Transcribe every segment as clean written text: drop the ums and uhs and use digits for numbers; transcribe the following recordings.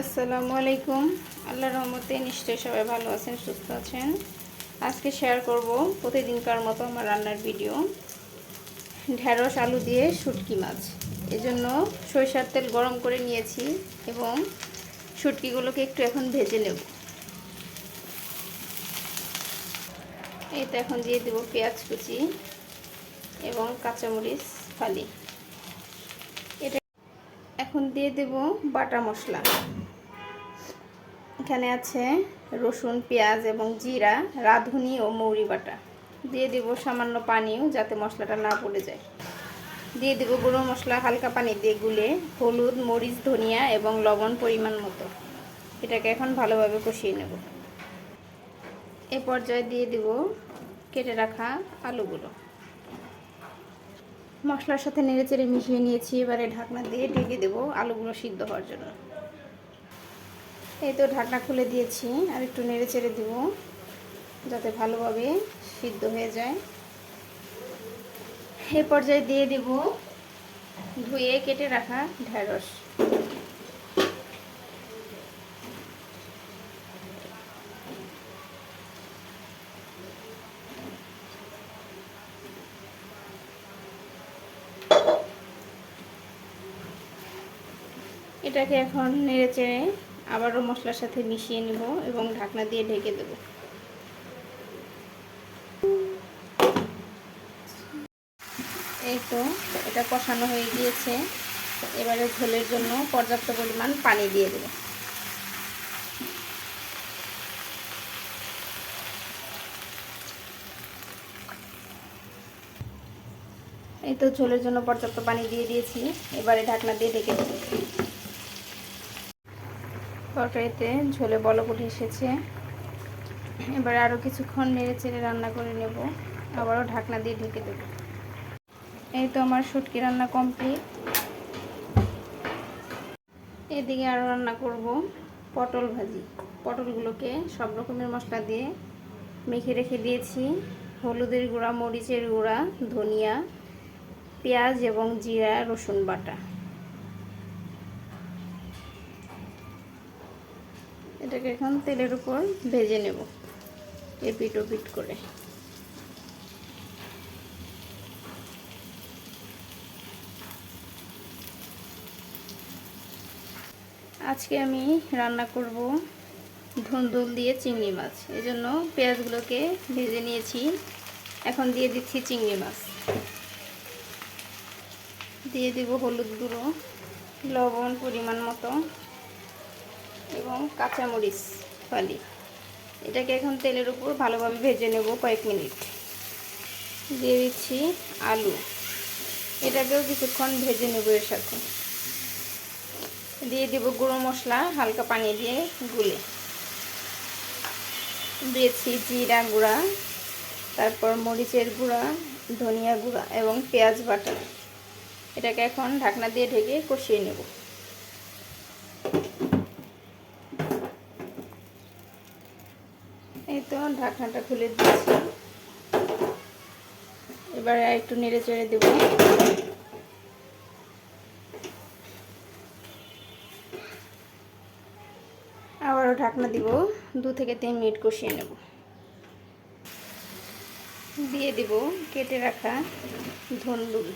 আসসালামু আলাইকুম। আল্লাহর রহমতে নিশ্চয়ই সবাই ভালো আছেন, সুস্থ আছেন। আজকে শেয়ার করব প্রতিদিনকার মতো আমার রান্নার ভিডিও। ঢেঁড়স আলু দিয়ে শুটকি মাছ। এজন্য সরিষার তেল গরম করে নিয়েছি এবং শুটকিগুলোকে একটু এখন ভেজে নেব। এই তো এখন দিয়ে দেব পেঁয়াজ কুচি এবং কাঁচামরিচ ফালি। এটা এখন দিয়ে দেব বাটা মশলা। এখানে আছে রসুন, পেঁয়াজ এবং জিরা, রাঁধুনি ও মৌরি বাটা। দিয়ে দেব সামান্য পানিও, যাতে মশলাটা না পড়ে যায়। দিয়ে দেব গুঁড়ো মশলা হালকা পানি দিয়ে গুলে, হলুদ, মরিচ, ধনিয়া এবং লবণ পরিমাণ মতো। এটাকে এখন ভালোভাবে কষিয়ে নেব। এ পর্যায়ে দিয়ে দেব কেটে রাখা আলুগুলো। মশলার সাথে নেড়েচেড়ে মিশিয়ে নিয়েছি। এবারে ঢাকনা দিয়ে ঢেকে দেব আলুগুলো সিদ্ধ হওয়ার জন্য। এই তো ঢাকনা খুলে দিয়েছি, আর একটু নেড়ে চেড়ে দেব যাতে ভালোভাবে সিদ্ধ হয়ে যায়। এ পর্যায়ে দিয়ে দেব ধুয়ে কেটে রাখা ঢেঁড়স। এটাকে এখন নেড়ে চেড়ে আবারও মশলার সাথে মিশিয়ে নেব এবং ঢাকনা দিয়ে ঢেকে দেব। এই তো এটা কষানো হয়ে গিয়েছে। এবারে ঝোলের জন্য পর্যাপ্ত পরিমাণ পানি দিয়ে দেব। এই তো ঝোলের জন্য পর্যাপ্ত পানি দিয়ে দিয়েছি। এবারে ঢাকনা দিয়ে ঢেকে দেব। তরকারিতে ঝোলে বলক উঠে এসেছে। এবারে আরও কিছুক্ষণ নেড়ে চেড়ে রান্না করে নেব। আবারও ঢাকনা দিয়ে ঢেকে দেব। এই তো আমার শুটকি রান্না কমপ্লিট। এদিকে আরও রান্না করব পটল ভাজি। পটলগুলোকে সব রকমের মশলা দিয়ে মেখে রেখে দিয়েছি। হলুদের গুঁড়া, মরিচের গুঁড়া, ধনিয়া, পেঁয়াজ এবং জিরা, রসুন বাটা। এটাকে এখন তেলের উপর ভেজে নেব এপিট ওপিট করে। আজকে আমি রান্না করব ধুন্দুল দিয়ে চিংড়ি মাছ। এজন্য পেঁয়াজগুলোকে ভেজে নিয়েছি। এখন দিয়ে দিচ্ছি চিংড়ি মাছ। দিয়ে দেব হলুদ গুঁড়ো, লবণ পরিমাণ মতো এবং কাঁচামরিচ ফালি। এটাকে এখন তেলের উপর ভালোভাবে ভেজে নেব কয়েক মিনিট। দিয়ে দিচ্ছি আলু। এটাকেও কিছুক্ষণ ভেজে নেব এর সাথে। দিয়ে দেব গুঁড়ো মশলা হালকা পানি দিয়ে গুলে। দিয়েছি জিরা গুঁড়া, তারপর মরিচের গুঁড়া, ধনিয়া গুঁড়া এবং পেঁয়াজ বাটা। এটাকে এখন ঢাকনা দিয়ে ঢেকে কষিয়ে নেব। এই তো ঢাকনাটা খুলে দিয়েছি। এবারে একটু নেড়ে চেড়ে দেব। আবারও ঢাকনা দিব, 2 থেকে 3 মিনিট কষিয়ে নেব। দিয়ে দিব কেটে রাখা ধুন্দুল।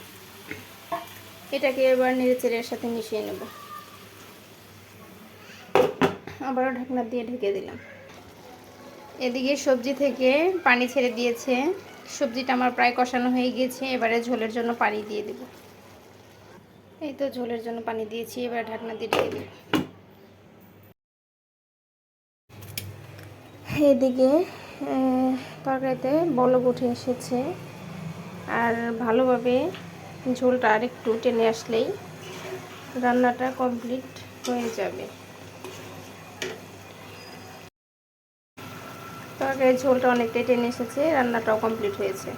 এটাকে এবার নেড়ে চেড়ে এর সাথে মিশিয়ে নেব। আবারও ঢাকনা দিয়ে ঢেকে দিলাম। এদিকে সবজি থেকে পানি ছেড়ে দিয়েছে। সবজিটা আমার প্রায় কষানো হয়ে গিয়েছে। এবারে ঝোলের জন্য পানি দিয়ে দেব। এই তো ঝোলের জন্য পানি দিয়েছি। এবার ঢাকনা দিয়ে ঢেকে দেব। এদিকে তরকারিতে বলক উঠে এসেছে, আর ভালোভাবে ঝোলটা আরেকটু টেনে আসলেই রান্নাটা কমপ্লিট হয়ে যাবে। তরকারির ঝোলটা অনেকটাই টেনে এসেছে, রান্নাটাও কমপ্লিট হয়েছে।